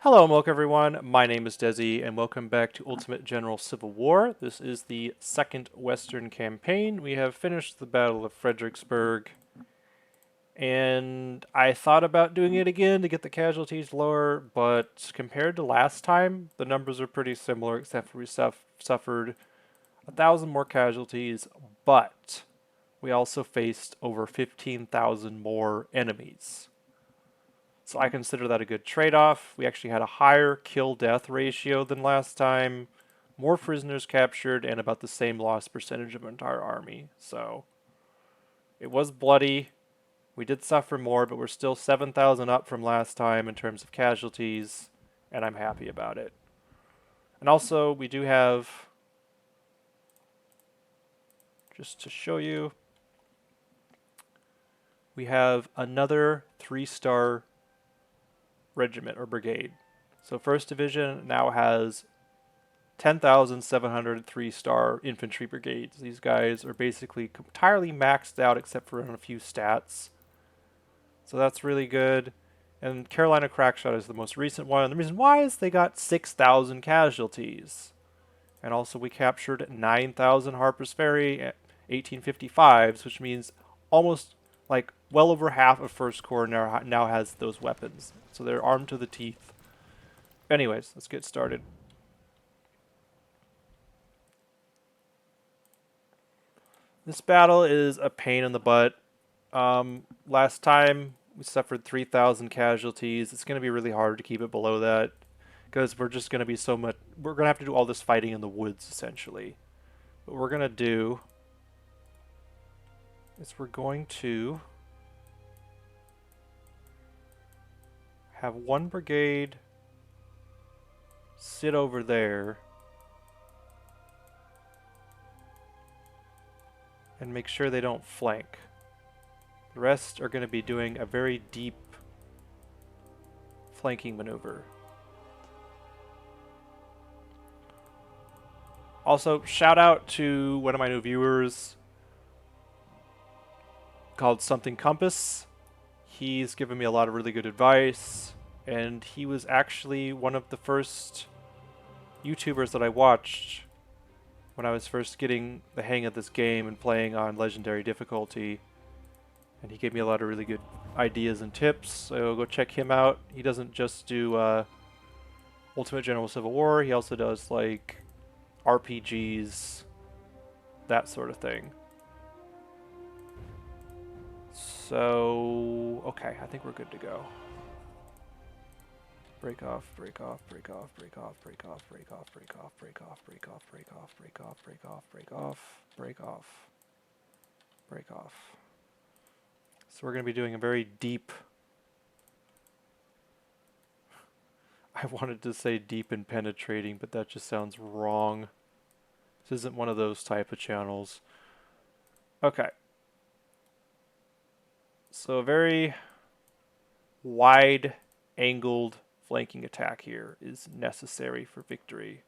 Hello and welcome everyone, my name is Desi and welcome back to Ultimate General Civil War. This is the second Western campaign. We have finished the Battle of Fredericksburg and I thought about doing it again to get the casualties lower, but compared to last time, the numbers are pretty similar except for we suffered 1,000 more casualties, but we also faced over 15,000 more enemies. So I consider that a good trade-off. We actually had a higher kill-death ratio than last time, more prisoners captured, and about the same loss percentage of our entire army. So it was bloody. We did suffer more, but we're still 7,000 up from last time in terms of casualties, and I'm happy about it. And also, we do have, just to show you, we have another 3-star regiment or brigade. So 1st Division now has 10,703 star infantry brigades. These guys are basically entirely maxed out except for on a few stats. So that's really good. And Carolina Crackshot is the most recent one. And the reason why is they got 6,000 casualties. And also we captured 9,000 Harper's Ferry 1855s, which means almost like well over half of First Corps now has those weapons. So they're armed to the teeth. Anyways, let's get started. This battle is a pain in the butt. Last time we suffered 3,000 casualties. It's going to be really hard to keep it below that because we're just going to be so much. We're going to have to do all this fighting in the woods essentially. What we're going to do is we're going to have one brigade sit over there and make sure they don't flank. The rest are going to be doing a very deep flanking maneuver. Also, shout out to one of my new viewers called Something Compass. He's given me a lot of really good advice, and he was actually one of the first YouTubers that I watched when I was first getting the hang of this game and playing on legendary difficulty. And he gave me a lot of really good ideas and tips, so go check him out. He doesn't just do Ultimate General Civil War, he also does like RPGs, that sort of thing. So, okay, I think we're good to go. Break off, break off, break off, break off, break off, break off, break off, break off, break off, break off, break off, break off, break off, break off, break off. So we're going to be doing a very deep, I wanted to say deep and penetrating, but that just sounds wrong. This isn't one of those type of channels. Okay. So a very wide angled flanking attack here is necessary for victory.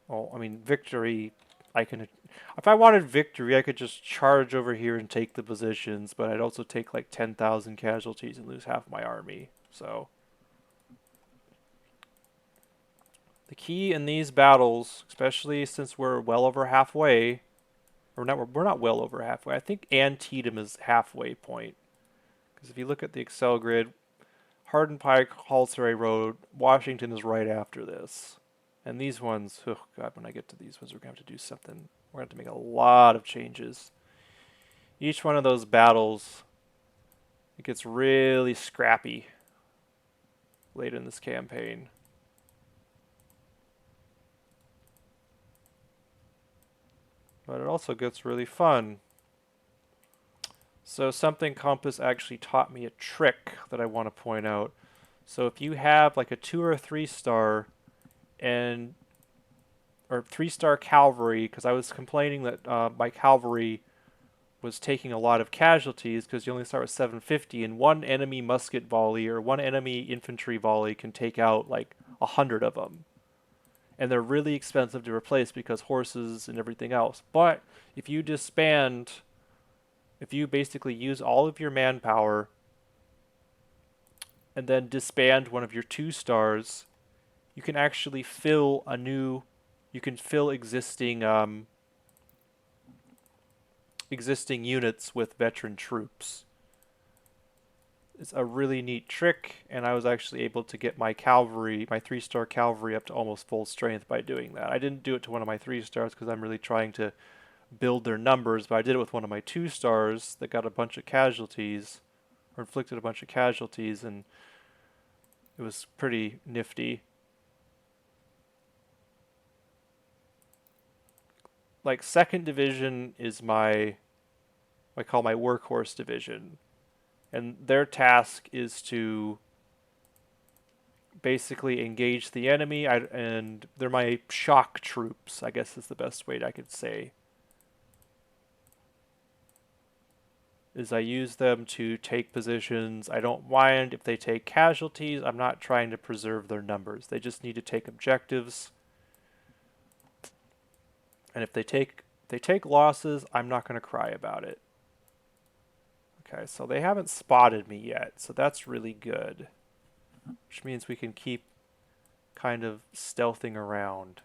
Well, I mean, victory, if I wanted victory, I could just charge over here and take the positions, but I'd also take like 10,000 casualties and lose half my army. So the key in these battles, especially since we're well over halfway, we're not well over halfway. I think Antietam is halfway point. Because if you look at the Excel grid, Hardin Pike, Halsey Road, Washington is right after this. And these ones, oh god, when I get to these ones, we're going to have to do something. We're going to have to make a lot of changes. Each one of those battles, it gets really scrappy late in this campaign. But it also gets really fun. So Something Compass actually taught me a trick that I want to point out. So if you have like a 2 or 3 star and or 3-star cavalry, because I was complaining that my cavalry was taking a lot of casualties because you only start with 750, and one enemy musket volley or one enemy infantry volley can take out like 100 of them. And they're really expensive to replace because horses and everything else. But if you disband, if you basically use all of your manpower and then disband one of your 2 stars, you can actually fill you can fill existing units with veteran troops. It's a really neat trick, and I was actually able to get my cavalry, my 3-star cavalry, up to almost full strength by doing that. I didn't do it to one of my 3-stars because I'm really trying to build their numbers, but I did it with one of my 2-stars that got a bunch of casualties, or inflicted a bunch of casualties, and it was pretty nifty. Like, 2nd division is I call my workhorse division, and their task is to basically engage the enemy, and they're my shock troops, I guess is the best way I could say. Is I use them to take positions. I don't mind if they take casualties. I'm not trying to preserve their numbers. They just need to take objectives. And if they take losses, I'm not going to cry about it. Okay, so they haven't spotted me yet, so that's really good. Which means we can keep kind of stealthing around.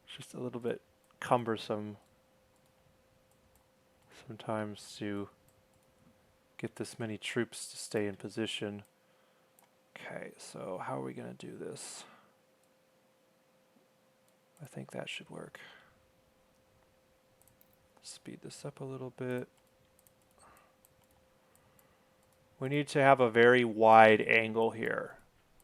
It's just a little bit cumbersome sometimes to get this many troops to stay in position. Okay, so how are we going to do this? I think that should work. Speed this up a little bit. We need to have a very wide angle here.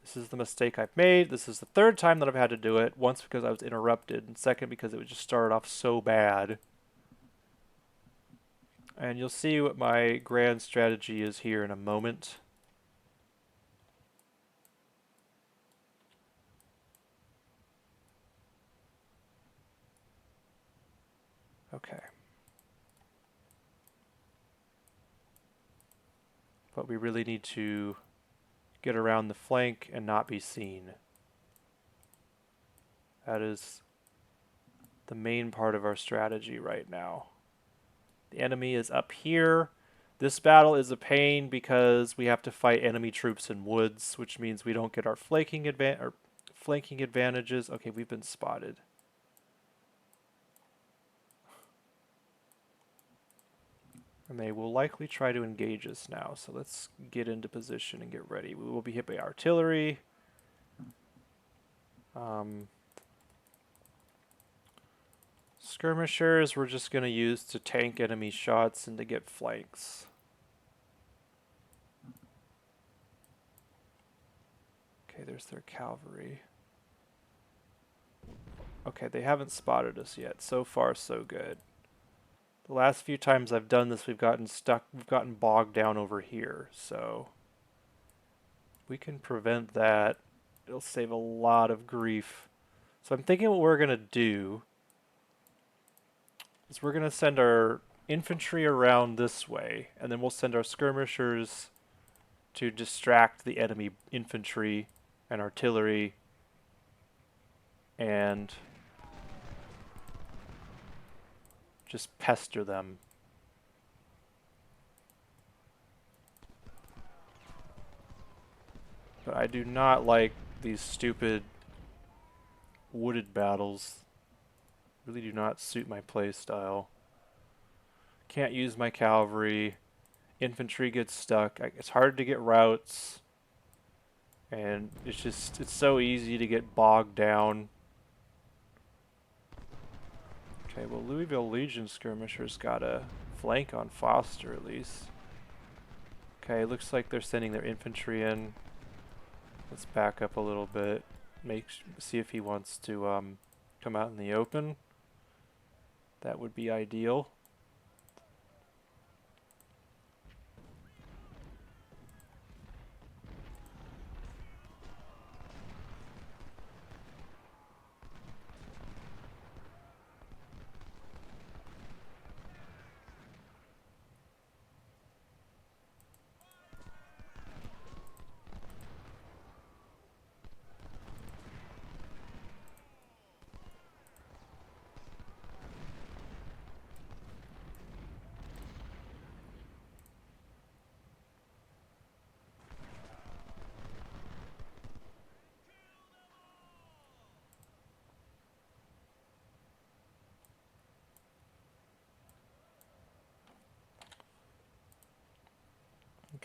This is the mistake I've made. This is the 3rd time that I've had to do it. Once because I was interrupted, and 2nd because it would just started off so bad. And you'll see what my grand strategy is here in a moment. Okay. But we really need to get around the flank and not be seen. That is the main part of our strategy right now. The enemy is up here. This battle is a pain because we have to fight enemy troops in woods, which means we don't get our flanking advantages. Okay, we've been spotted. And they will likely try to engage us now, so let's get into position and get ready. We will be hit by artillery. Skirmishers we're just going to use to tank enemy shots and to get flanks. Okay, there's their cavalry. Okay, they haven't spotted us yet. So far, so good. The last few times I've done this, we've gotten bogged down over here, so we can prevent that. It'll save a lot of grief. So I'm thinking what we're going to do is we're going to send our infantry around this way, and then we'll send our skirmishers to distract the enemy infantry and artillery, and just pester them. But I do not like these stupid wooded battles. Really do not suit my play style. Can't use my cavalry. Infantry gets stuck. It's hard to get routes. And it's so easy to get bogged down. Okay, well, Louisville Legion skirmishers got a flank on Foster at least. Okay, looks like they're sending their infantry in. Let's back up a little bit. See if he wants to come out in the open. That would be ideal.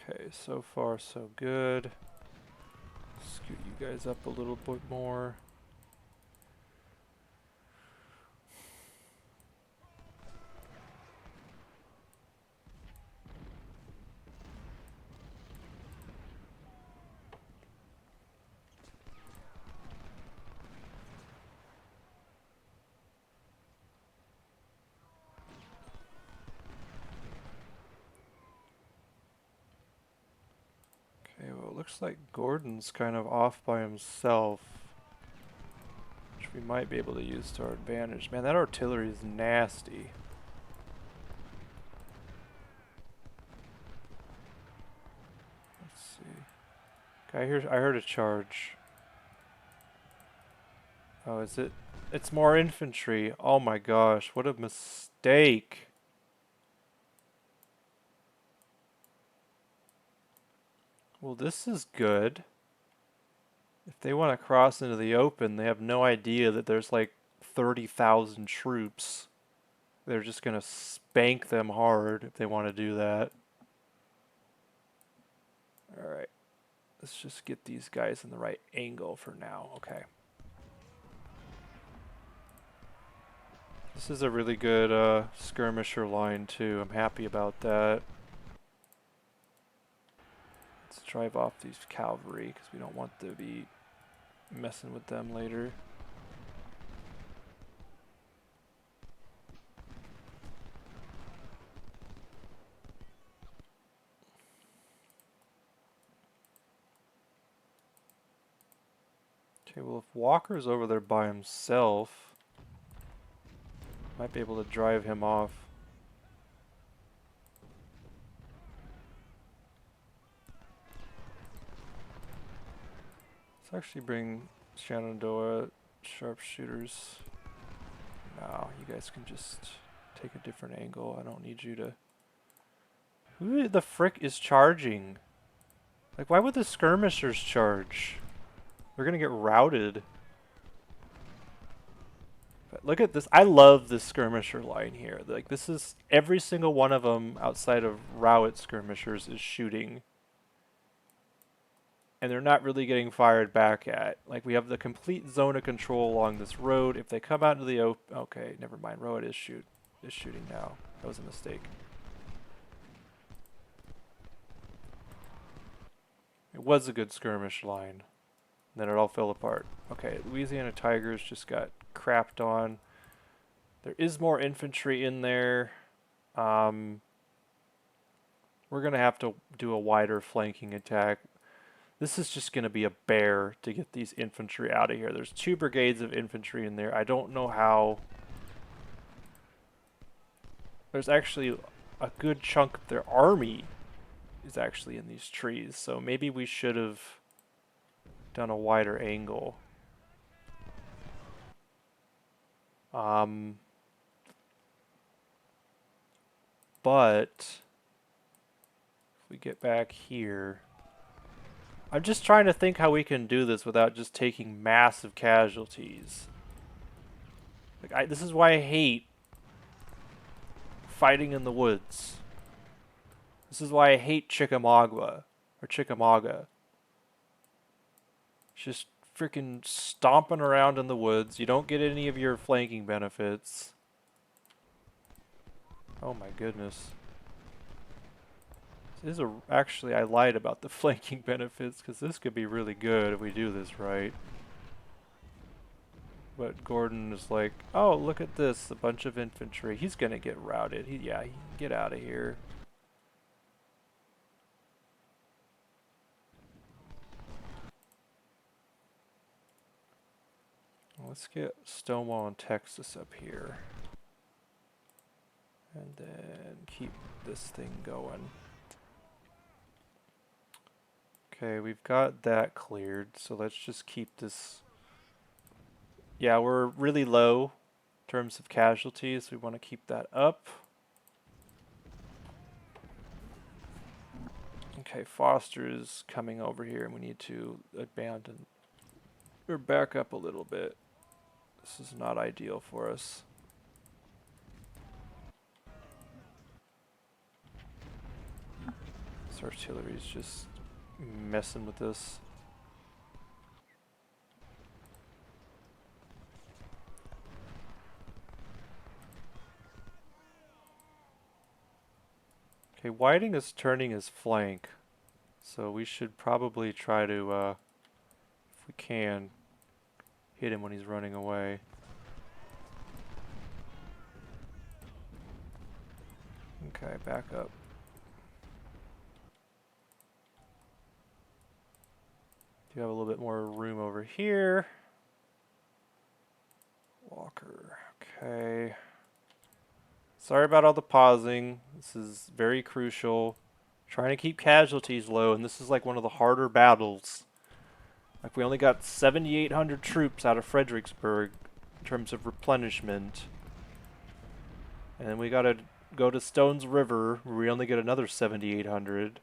Okay, so far so good. Scoot you guys up a little bit more. Okay, well, it looks like Gordon's kind of off by himself, which we might be able to use to our advantage. Man, that artillery is nasty. Let's see. Okay, I heard a charge. Oh, is it? It's more infantry. Oh my gosh, what a mistake. Well, this is good. If they want to cross into the open, they have no idea that there's like 30,000 troops. They're just going to spank them hard if they want to do that. Alright, let's just get these guys in the right angle for now. Okay. This is a really good skirmisher line too. I'm happy about that. Let's drive off these cavalry because we don't want to be messing with them later. Okay, well if Walker's over there by himself, might be able to drive him off. Let's actually bring Shenandoah sharpshooters. No, you guys can just take a different angle. I don't need you to... Who the frick is charging? Like, why would the skirmishers charge? They're gonna get routed. But look at this. I love this skirmisher line here. Like, this is... Every single one of them outside of Rowett skirmishers is shooting. And they're not really getting fired back at. Like, we have the complete zone of control along this road. If they come out into the open... Okay, never mind. Rowett is shooting now. That was a mistake. It was a good skirmish line. Then it all fell apart. Okay, Louisiana Tigers just got crapped on. There is more infantry in there. We're going to have to do a wider flanking attack. This is just going to be a bear to get these infantry out of here. There's 2 brigades of infantry in there. I don't know how... There's actually a good chunk of their army is actually in these trees. So maybe we should have done a wider angle. But if we get back here, I'm just trying to think how we can do this without just taking massive casualties. Like, this is why I hate fighting in the woods. This is why I hate Chickamauga or Chickamauga. It's just freaking stomping around in the woods. You don't get any of your flanking benefits. Oh my goodness. This is actually, I lied about the flanking benefits because this could be really good if we do this right. But Gordon is like, oh, look at this, a bunch of infantry. He's gonna get routed. Yeah, he can get out of here. Let's get Stonewall and Texas up here. And then keep this thing going. Okay, we've got that cleared, so let's just keep this. Yeah, we're really low in terms of casualties. We want to keep that up. Okay, Foster is coming over here, and we need to abandon or back up a little bit. This is not ideal for us. This artillery's just messing with this. Okay, Whiting is turning his flank, so we should probably try to, if we can, hit him when he's running away. Okay, back up. Do have a little bit more room over here. Walker, okay. Sorry about all the pausing. This is very crucial. Trying to keep casualties low, and this is like one of the harder battles. Like, we only got 7,800 troops out of Fredericksburg in terms of replenishment. And then we gotta go to Stones River, where we only get another 7,800.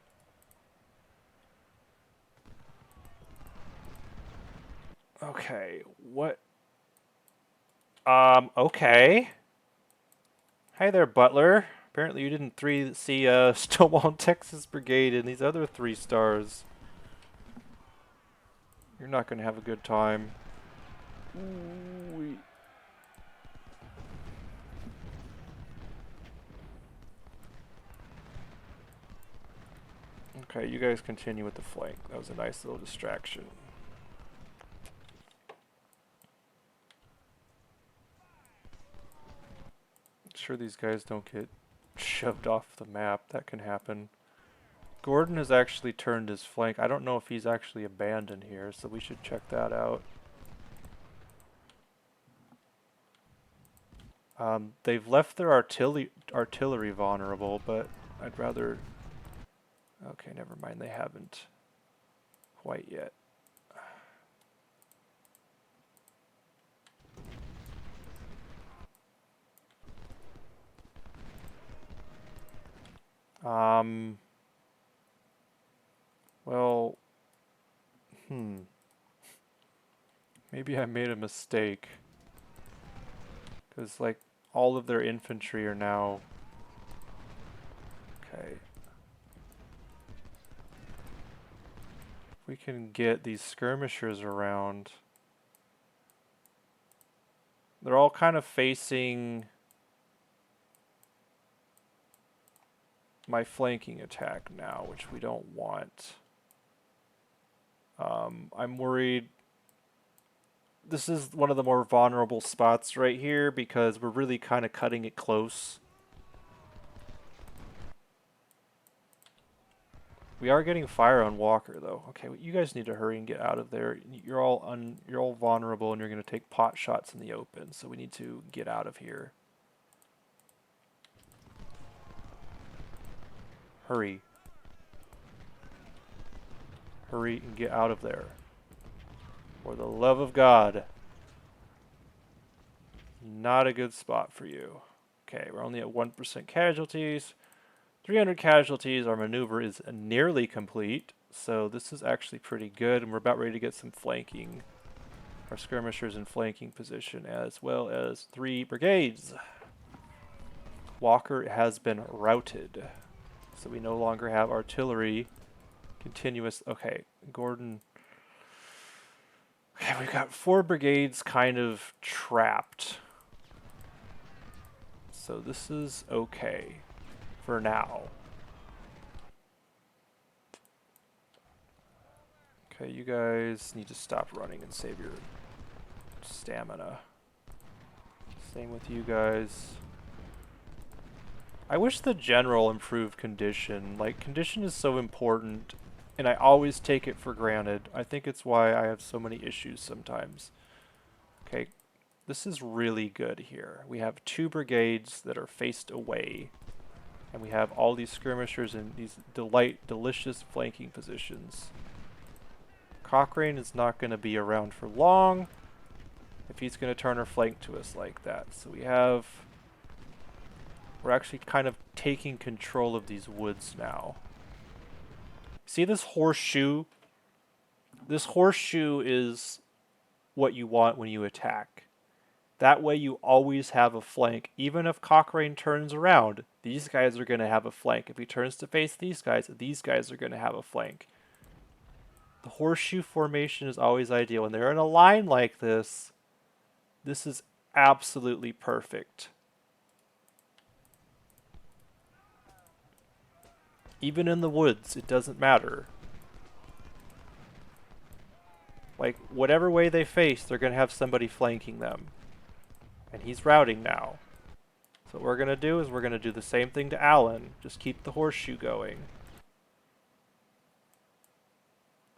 Okay, what? Okay. Hi there, Butler. Apparently you didn't see Stonewall, Texas Brigade and these other 3 stars. You're not gonna have a good time. Ooh. Okay, you guys continue with the flank. That was a nice little distraction. Sure these guys don't get shoved off the map. That can happen. Gordon has actually turned his flank. I don't know if he's actually abandoned here, so we should check that out. They've left their artillery vulnerable, but I'd rather... Okay, never mind. They haven't quite yet. Well, maybe I made a mistake. Because, like, all of their infantry are now... Okay. If we can get these skirmishers around... They're all kind of facing my flanking attack now, which we don't want. I'm worried... This is one of the more vulnerable spots right here because we're really kind of cutting it close. We are getting fire on Walker though. Okay, you guys need to hurry and get out of there. You're all vulnerable and you're going to take pot shots in the open, so we need to get out of here. Hurry. Hurry and get out of there. For the love of God. Not a good spot for you. Okay, we're only at 1% casualties. 300 casualties. Our maneuver is nearly complete. So this is actually pretty good. And we're about ready to get some flanking. Our skirmishers in flanking position, as well as 3 brigades. Walker has been routed. So we no longer have artillery. Continuous. Okay, Gordon... Okay, we've got 4 brigades kind of trapped. So this is okay for now. Okay, you guys need to stop running and save your stamina. Same with you guys. I wish the general improved condition. Like, condition is so important, and I always take it for granted. I think it's why I have so many issues sometimes. Okay, this is really good here. We have 2 brigades that are faced away, and we have all these skirmishers in these delicious flanking positions. Cochrane is not going to be around for long if he's going to turn our flank to us like that. So we're actually kind of taking control of these woods now. See this horseshoe? This horseshoe is what you want when you attack. That way you always have a flank. Even if Cochrane turns around, these guys are going to have a flank. If he turns to face these guys are going to have a flank. The horseshoe formation is always ideal. When they're in a line like this is absolutely perfect. Even in the woods, it doesn't matter. Like, whatever way they face, they're going to have somebody flanking them. And he's routing now. So what we're going to do is we're going to do the same thing to Allen. Just keep the horseshoe going.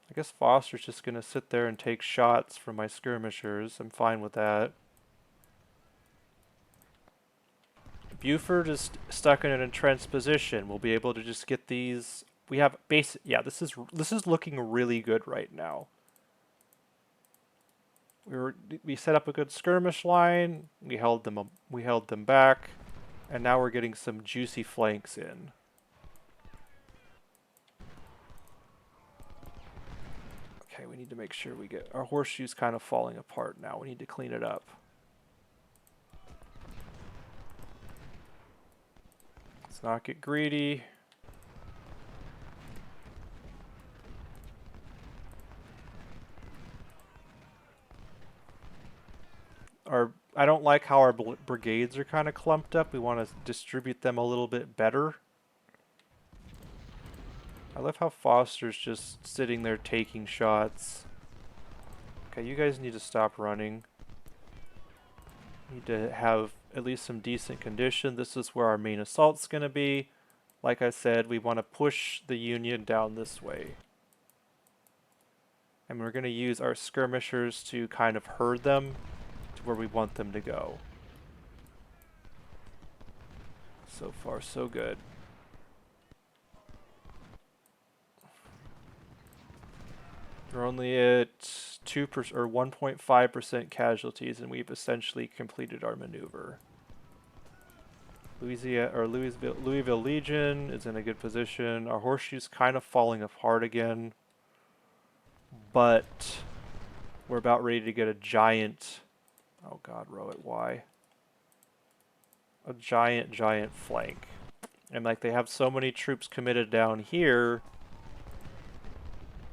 I guess Foster's just going to sit there and take shots from my skirmishers. I'm fine with that. Buford is stuck in an entrenched position. We'll be able to just get these. We have basic. Yeah, this is looking really good right now. We set up a good skirmish line. We held them back, and now we're getting some juicy flanks in. Okay, we need to make sure we get our horseshoe's kind of falling apart now. We need to clean it up. Let's not get greedy. I don't like how our brigades are kind of clumped up. We want to distribute them a little bit better. I love how Foster's just sitting there taking shots. Okay, you guys need to stop running. Need to have at least some decent condition. This is where our main assault's going to be. Like I said, we want to push the Union down this way. And we're going to use our skirmishers to kind of herd them to where we want them to go. So far, so good. We're only at 2% or 1.5% casualties, and we've essentially completed our maneuver. Louisville Legion is in a good position. Our horseshoe's kind of falling apart again, but we're about ready to get a giant. Oh God, row it Y. A giant flank, and like they have so many troops committed down here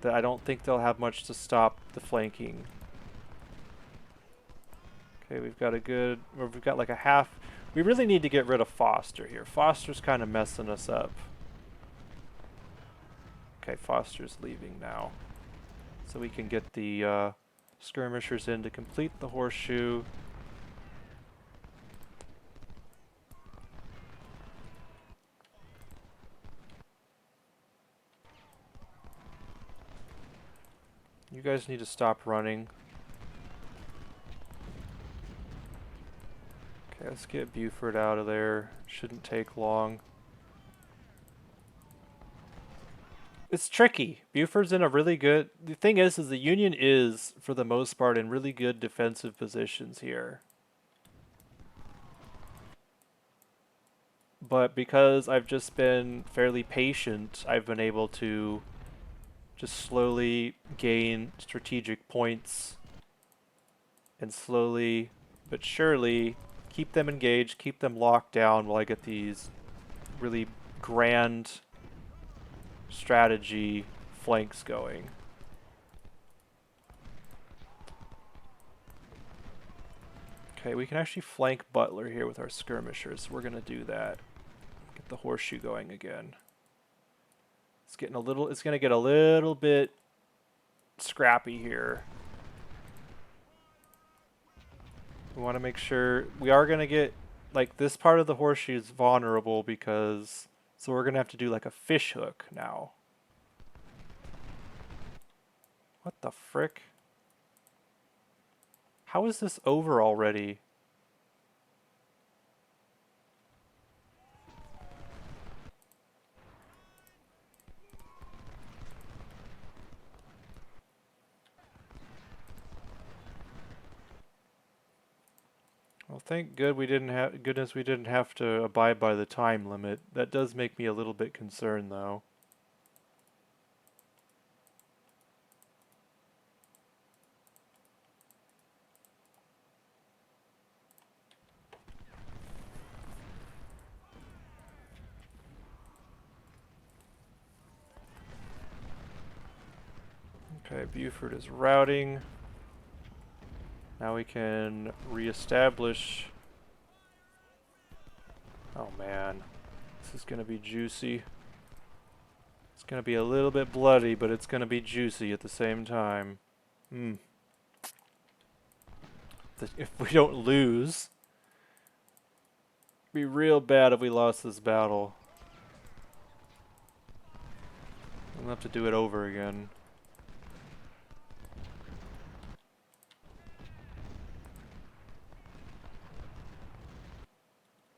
that I don't think they'll have much to stop the flanking. Okay, we've got like a half. We really need to get rid of Foster here. Foster's kind of messing us up. Okay, Foster's leaving now. So we can get the skirmishers in to complete the horseshoe. You guys need to stop running. Okay, let's get Buford out of there. Shouldn't take long. It's tricky. Buford's in a really good... The thing is the Union is, for the most part, in really good defensive positions here. But because I've just been fairly patient, I've been able to just slowly gain strategic points and slowly but surely keep them engaged, keep them locked down while I get these really grand strategy flanks going. Okay, we can actually flank Butler here with our skirmishers. We're gonna do that. Get the horseshoe going again. It's gonna get a little bit scrappy here. We want to make sure we are gonna get, like, this part of the horseshoe is vulnerable because, so we're gonna have to do like a fish hook now. What the frick? How is this over already? Well, thank goodness we didn't have to abide by the time limit. That does make me a little bit concerned, though. Okay, Buford is routing. Now we can reestablish. Oh man, this is gonna be juicy. It's gonna be a little bit bloody, but it's gonna be juicy at the same time. If we don't lose, it'd be real bad if we lost this battle. We'll have to do it over again.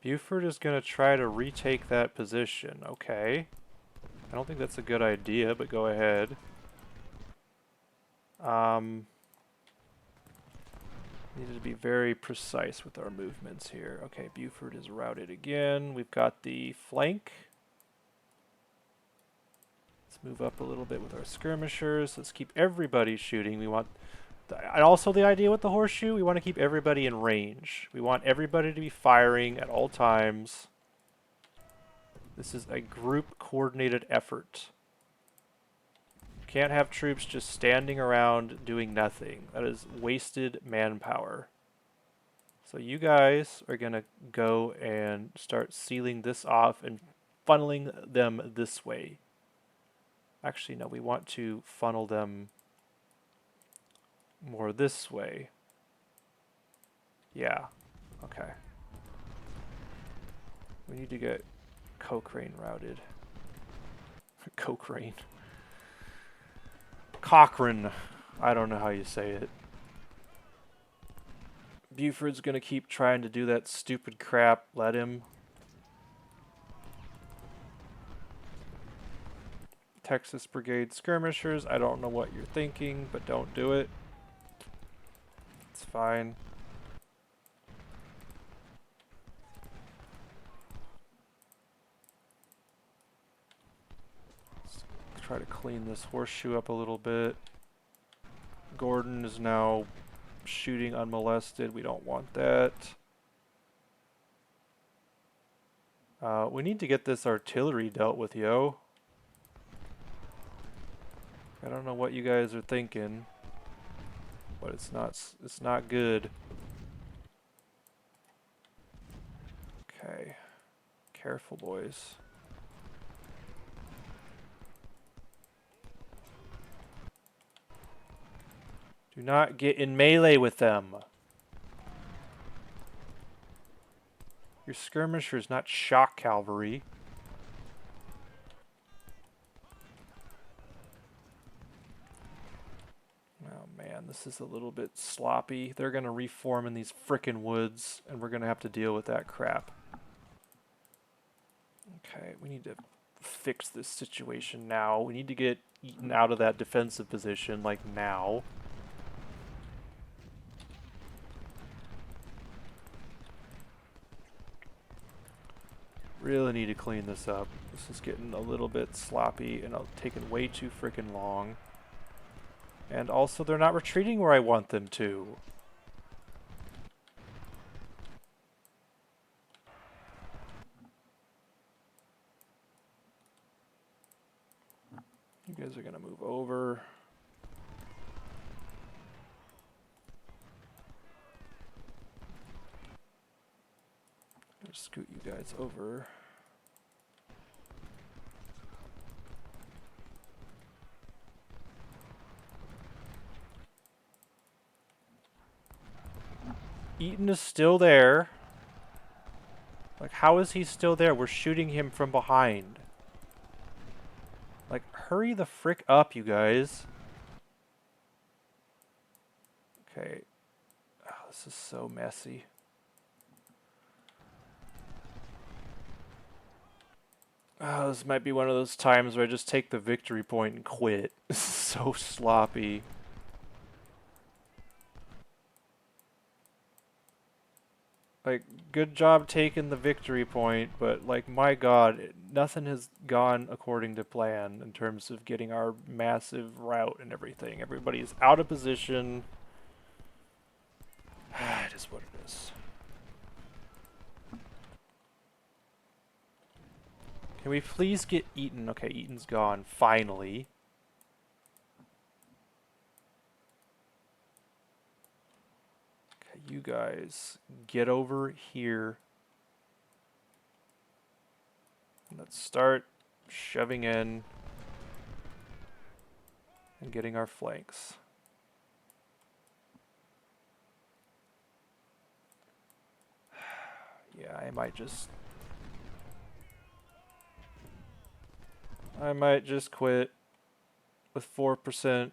Buford is going to try to retake that position. Okay. I don't think that's a good idea, but go ahead. Needed to be very precise with our movements here. Okay, Buford is routed again. We've got the flank. Let's move up a little bit with our skirmishers. Let's keep everybody shooting. We want... And also the idea with the horseshoe, we want to keep everybody in range. We want everybody to be firing at all times. This is a group coordinated effort. Can't have troops just standing around doing nothing. That is wasted manpower. So you guys are going to go and start sealing this off and funneling them this way. Actually, no, we want to funnel them more this way. Yeah. Okay. We need to get Cochrane routed. Cochrane. Cochrane. I don't know how you say it. Buford's gonna keep trying to do that stupid crap. Let him. Texas Brigade skirmishers. I don't know what you're thinking, but don't do it. It's fine. Let's try to clean this horseshoe up a little bit. Gordon is now shooting unmolested. We don't want that. We need to get this artillery dealt with, yo. I don't know what you guys are thinking, but it's not good. Okay. Careful, boys. Do not get in melee with them. Your skirmishers, not shock cavalry. Oh man, this is a little bit sloppy. They're gonna reform in these frickin' woods, and we're gonna have to deal with that crap. Okay, we need to fix this situation now. We need to get Eaton out of that defensive position, like now. Really need to clean this up. This is getting a little bit sloppy and taking way too freaking long. And also, they're not retreating where I want them to. You guys are gonna move over. Just scoot you guys over. Eaton is still there. Like, how is he still there? We're shooting him from behind. Like, hurry the frick up, you guys. Okay. Oh, this is so messy. Oh, this might be one of those times where I just take the victory point and quit. This is so sloppy. Like, good job taking the victory point, but, like, my god, nothing has gone according to plan in terms of getting our massive route and everything. Everybody's out of position. It is what it is. Can we please get Eaton? Okay, Eaton's gone, finally. You guys get over here. Let's start shoving in and getting our flanks. Yeah, I might just quit with 4%.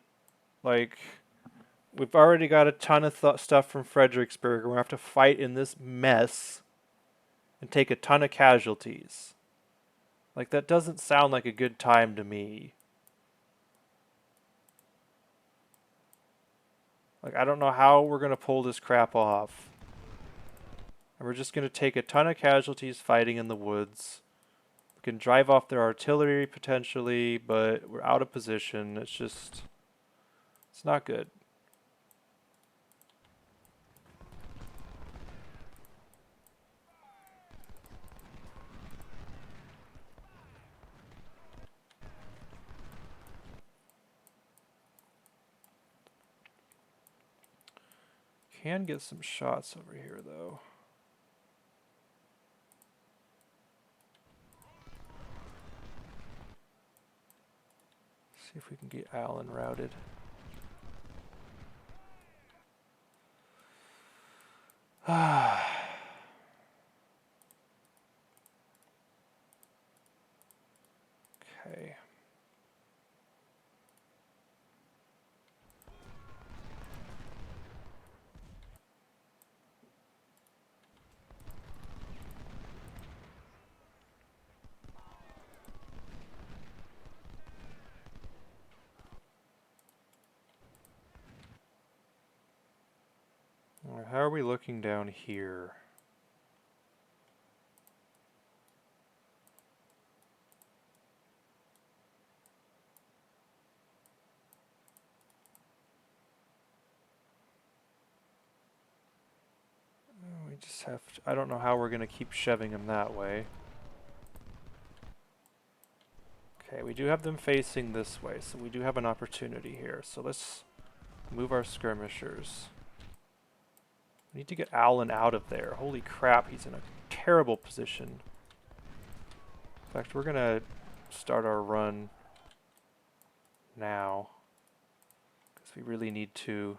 Like, we've already got a ton of stuff from Fredericksburg. We're going to have to fight in this mess and take a ton of casualties. Like, that doesn't sound like a good time to me. Like, I don't know how we're going to pull this crap off. And we're just going to take a ton of casualties fighting in the woods. We can drive off their artillery potentially, but we're out of position. It's not good. Can get some shots over here, though. See if we can get Allen routed. Okay. How are we looking down here? We just have to, I don't know how we're going to keep shoving them that way. Okay, we do have them facing this way, so we do have an opportunity here. So let's move our skirmishers. We need to get Allen out of there. Holy crap, he's in a terrible position. In fact, we're going to start our run now, because we really need to.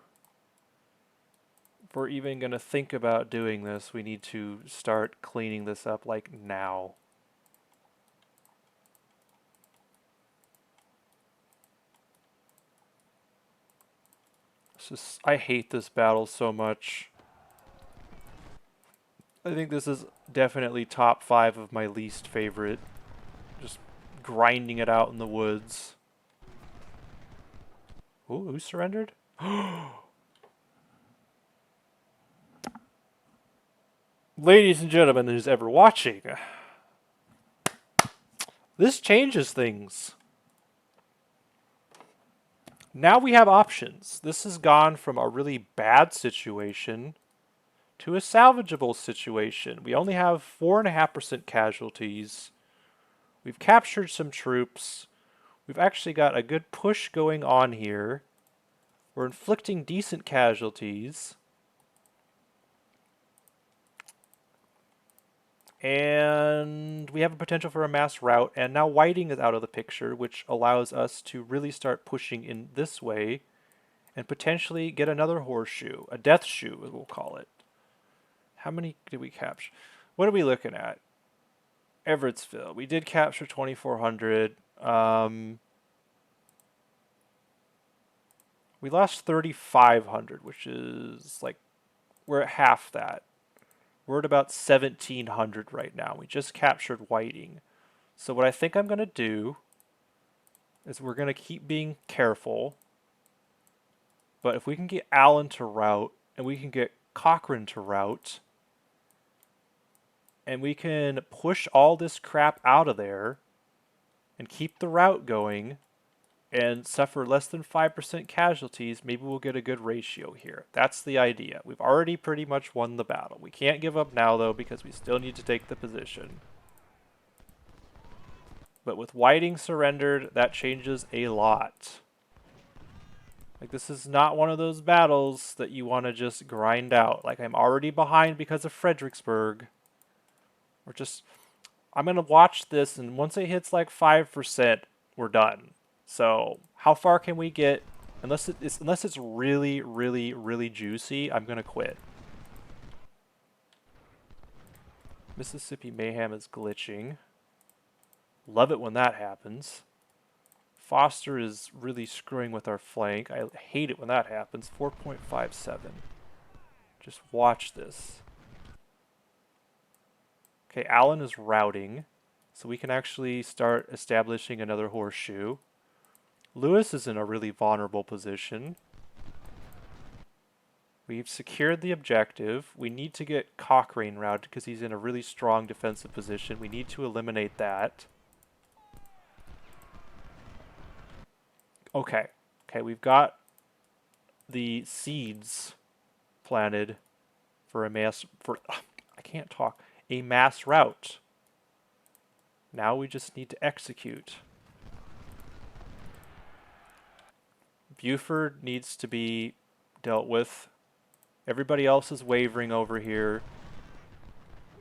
If we're even going to think about doing this, we need to start cleaning this up like now. It's just, I hate this battle so much. I think this is definitely top 5 of my least favorite. Just grinding it out in the woods. Ooh, who surrendered? Ladies and gentlemen, who's ever watching, this changes things. Now we have options. This has gone from a really bad situation to a salvageable situation. We only have 4.5% casualties. We've captured some troops. We've actually got a good push going on here. We're inflicting decent casualties. And we have a potential for a mass rout, and now Whiting is out of the picture, which allows us to really start pushing in this way and potentially get another horseshoe, a death shoe, as we'll call it. How many did we capture? What are we looking at? Everettsville. We did capture 2,400. We lost 3,500, which is like, we're at half that. We're at about 1,700 right now. We just captured Whiting. So what I think I'm going to do is we're going to keep being careful. But if we can get Allen to rout, and we can get Cochran to rout, and we can push all this crap out of there and keep the rout going and suffer less than 5% casualties, maybe we'll get a good ratio here. That's the idea. We've already pretty much won the battle. We can't give up now, though, because we still need to take the position. But with Whiting surrendered, that changes a lot. Like, this is not one of those battles that you want to just grind out. Like, I'm already behind because of Fredericksburg. I'm going to watch this, and once it hits like 5%, we're done. So, how far can we get? Unless it's really, really, really juicy, I'm going to quit. Mississippi Mayhem is glitching. Love it when that happens. Foster is really screwing with our flank. I hate it when that happens. 4.57. Just watch this. Okay, Allen is routing, so we can actually start establishing another horseshoe. Lewis is in a really vulnerable position. We've secured the objective. We need to get Cochrane routed because he's in a really strong defensive position. We need to eliminate that. Okay. Okay, we've got the seeds planted for a mass I can't talk. A mass route. Now we just need to execute. Buford needs to be dealt with. Everybody else is wavering over here.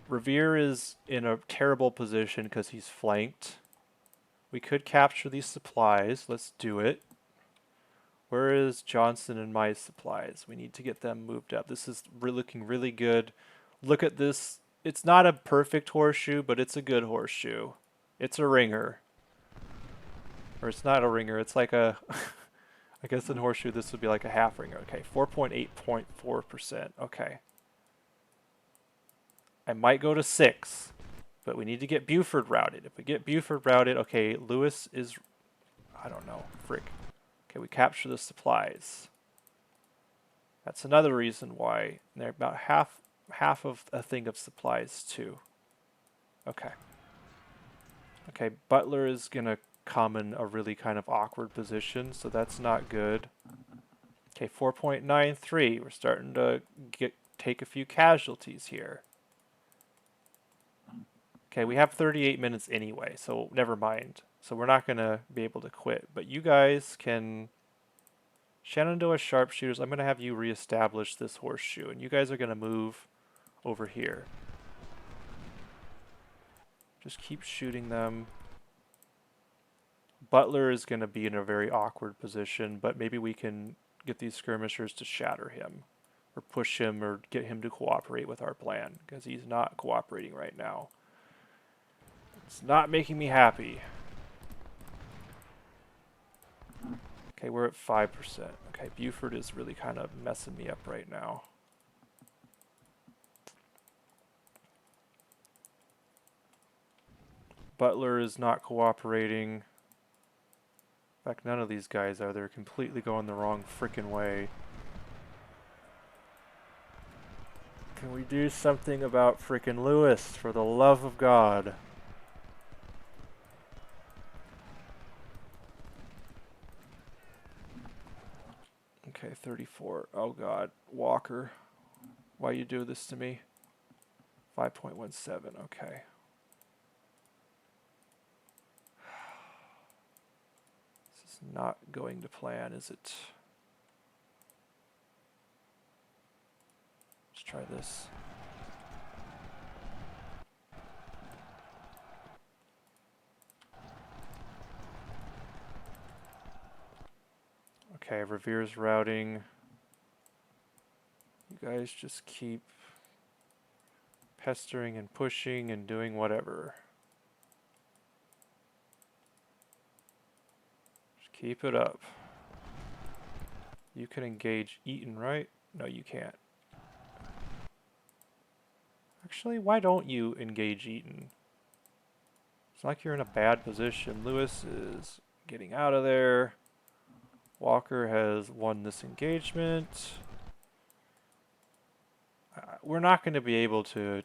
Revere is in a terrible position because he's flanked. We could capture these supplies. Let's do it. Where is Johnson and my supplies? We need to get them moved up. This is looking really good. Look at this. It's not a perfect horseshoe, but it's a good horseshoe. It's a ringer. Or it's not a ringer. It's like a... I guess in horseshoe this would be like a half ringer. Okay, 4.8.4%. Okay. I might go to 6, but we need to get Buford routed. If we get Buford routed, okay, Lewis is... I don't know. Frick. Okay, we capture the supplies. That's another reason why they're about half of a thing of supplies too. Okay. Okay, Butler is gonna come in a really kind of awkward position, so that's not good. Okay, 4.93. We're starting to take a few casualties here. Okay, we have 38 minutes anyway, so never mind. So we're not gonna be able to quit. But you guys can... Shenandoah sharpshooters, I'm gonna have you reestablish this horseshoe, and you guys are gonna move over here. Just keep shooting them. Butler is going to be in a very awkward position, but maybe we can get these skirmishers to shatter him or push him or get him to cooperate with our plan because he's not cooperating right now. It's not making me happy. Okay, we're at 5%. Okay, Buford is really kind of messing me up right now. Butler is not cooperating. In fact, none of these guys are. They're completely going the wrong frickin' way. Can we do something about frickin' Lewis, for the love of God? Okay, 34. Oh God, Walker. Why you do this to me? 5.17, okay. This is not going to plan, is it? Let's try this. Okay, Revere's routing. You guys just keep pestering and pushing and doing whatever. Just keep it up. You can engage Eaton, right? No, you can't. Actually, why don't you engage Eaton? It's like you're in a bad position. Lewis is getting out of there. Walker has won this engagement. We're not going to be able to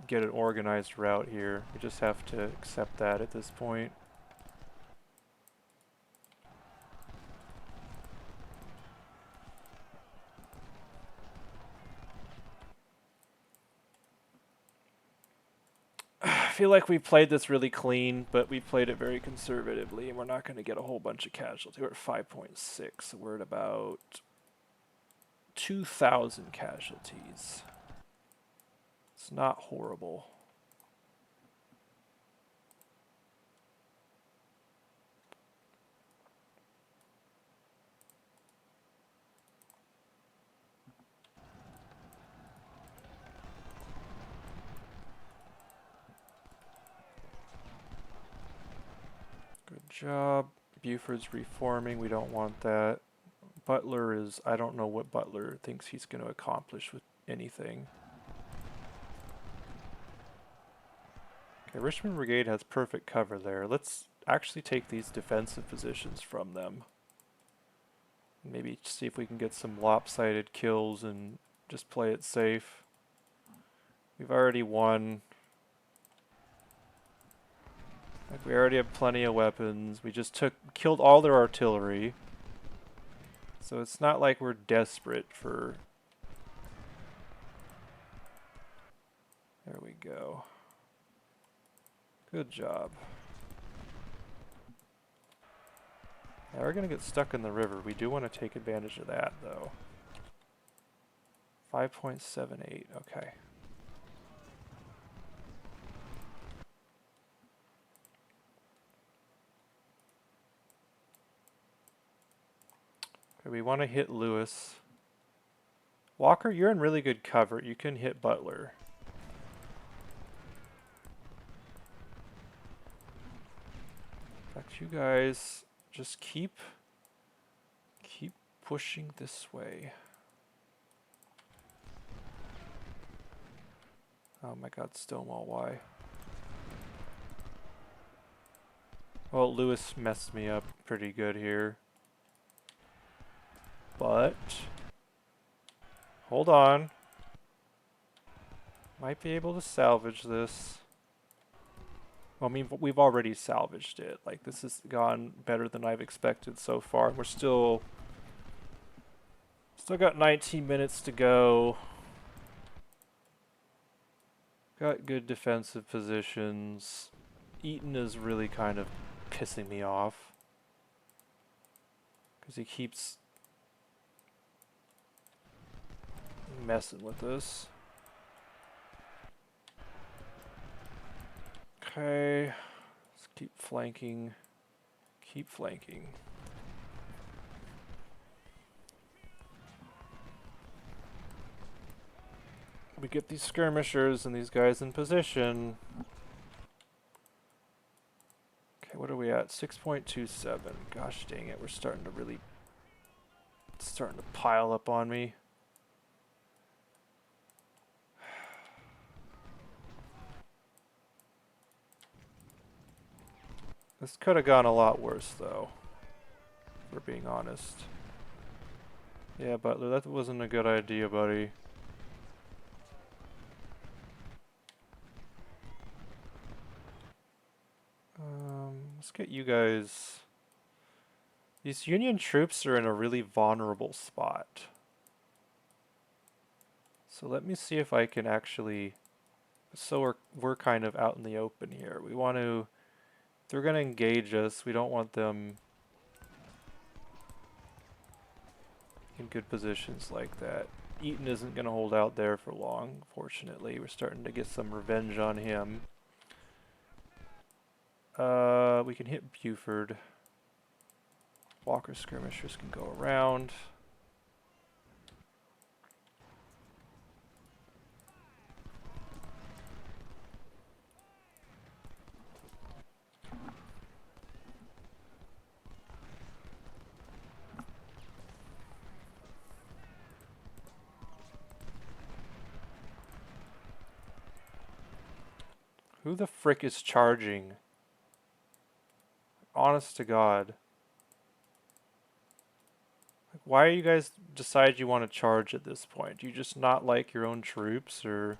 get an organized route here. We just have to accept that at this point. feel like we played this really clean, but we played it very conservatively, and we're not going to get a whole bunch of casualties. We're at 5.6, so we're at about 2,000 casualties. It's not horrible. Good job. Buford's reforming. We don't want that. Butler is... I don't know what Butler thinks he's going to accomplish with anything. Okay, Richmond Brigade has perfect cover there. Let's actually take these defensive positions from them. Maybe see if we can get some lopsided kills and just play it safe. We've already won. Like, we already have plenty of weapons. We just killed all their artillery. So it's not like we're desperate for... There we go. Good job. Now we're going to get stuck in the river. We do want to take advantage of that, though. 5.78, okay. Okay, we want to hit Lewis. Walker, you're in really good cover. You can hit Butler. In fact, you guys just keep pushing this way. Oh my god, Stonewall, why? Well, Lewis messed me up pretty good here. But... hold on. Might be able to salvage this. Well, I mean, we've already salvaged it. Like, this has gone better than I've expected so far. We're still got 19 minutes to go. Got good defensive positions. Eaton is really kind of pissing me off. Because he keeps messing with us. Okay. Let's keep flanking. Keep flanking. We get these skirmishers and these guys in position. Okay, what are we at? 6.27. Gosh dang it, we're starting to really... it's starting to pile up on me. This could have gone a lot worse, though, if we're being honest. Yeah, Butler, that wasn't a good idea, buddy. Let's get you guys... these Union troops are in a really vulnerable spot. So let me see if I can actually... so we're kind of out in the open here. We want to... if they're going to engage us, we don't want them in good positions like that. Eaton isn't going to hold out there for long, fortunately. We're starting to get some revenge on him. We can hit Buford. Walker skirmishers can go around. Who the frick is charging? Honest to God. Like, why do you guys decide you want to charge at this point? Do you just not like your own troops, or...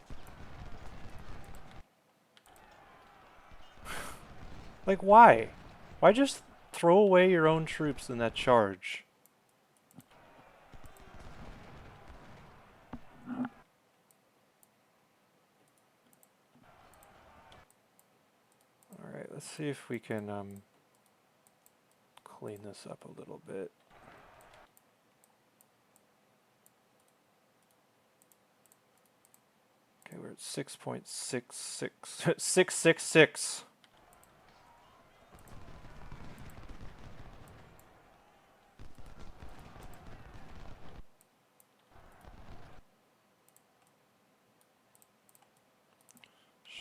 like, why? Why just throw away your own troops in that charge? Let's see if we can clean this up a little bit. Okay, we're at 6.66. 666.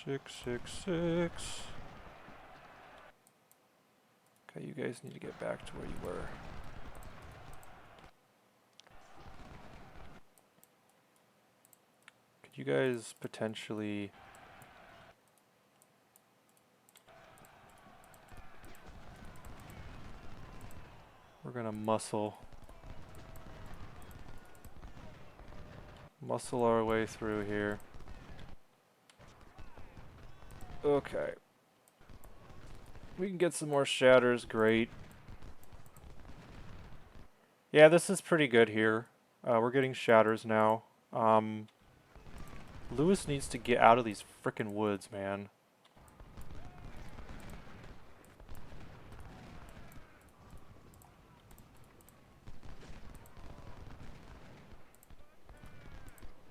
Six, six, six. Okay, you guys need to get back to where you were. Could you guys potentially... We're gonna muscle our way through here. Okay. We can get some more shatters, great. Yeah, this is pretty good here. We're getting shatters now. Lewis needs to get out of these frickin' woods, man.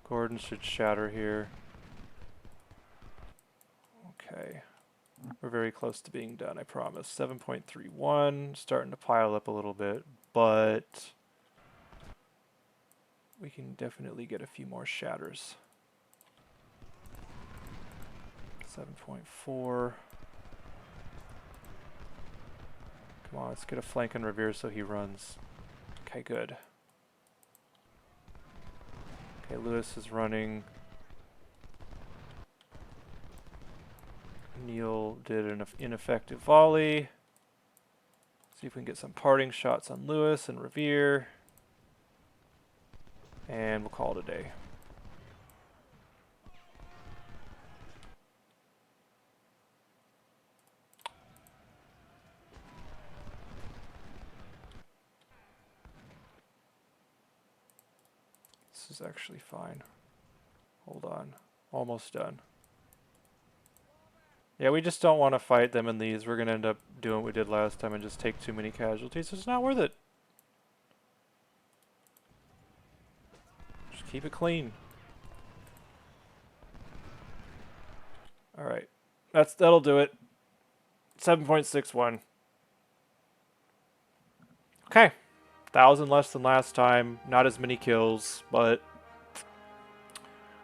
Gordon should shatter here. Okay. We're very close to being done, I promise. 7.31, starting to pile up a little bit, but we can definitely get a few more shatters. 7.4. Come on, let's get a flank on Revere so he runs. Okay, good. Okay, Lewis is running. Neil did an ineffective volley. See if we can get some parting shots on Lewis and Revere. And we'll call it a day. This is actually fine. Hold on. Almost done. Yeah, we just don't want to fight them in these. We're going to end up doing what we did last time and just take too many casualties. It's not worth it. Just keep it clean. Alright. That'll do it. 7.61. Okay. 1,000 less than last time. Not as many kills, but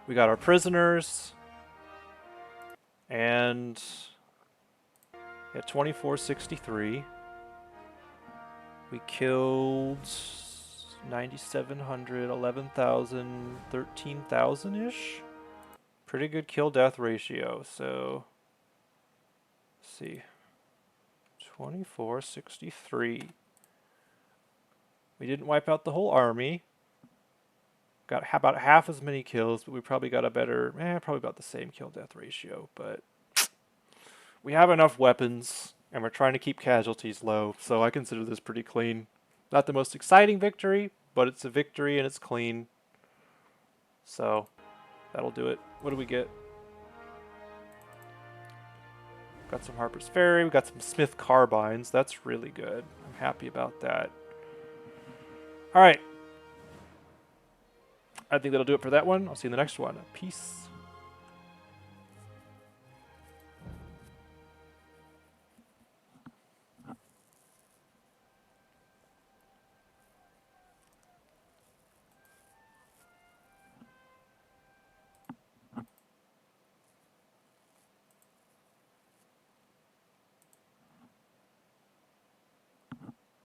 we got our prisoners. And at 2463, we killed 9,700, 11,000, 13,000-ish. Pretty good kill-death ratio, so let's see. 2463. We didn't wipe out the whole army. Got about half as many kills, but we probably got a better, probably about the same kill-death ratio, but we have enough weapons, and we're trying to keep casualties low, so I consider this pretty clean. Not the most exciting victory, but it's a victory and it's clean. So, that'll do it. What do we get? Got some Harper's Ferry, we got some Smith carbines. That's really good. I'm happy about that. Alright. I think that'll do it for that one. I'll see you in the next one. Peace.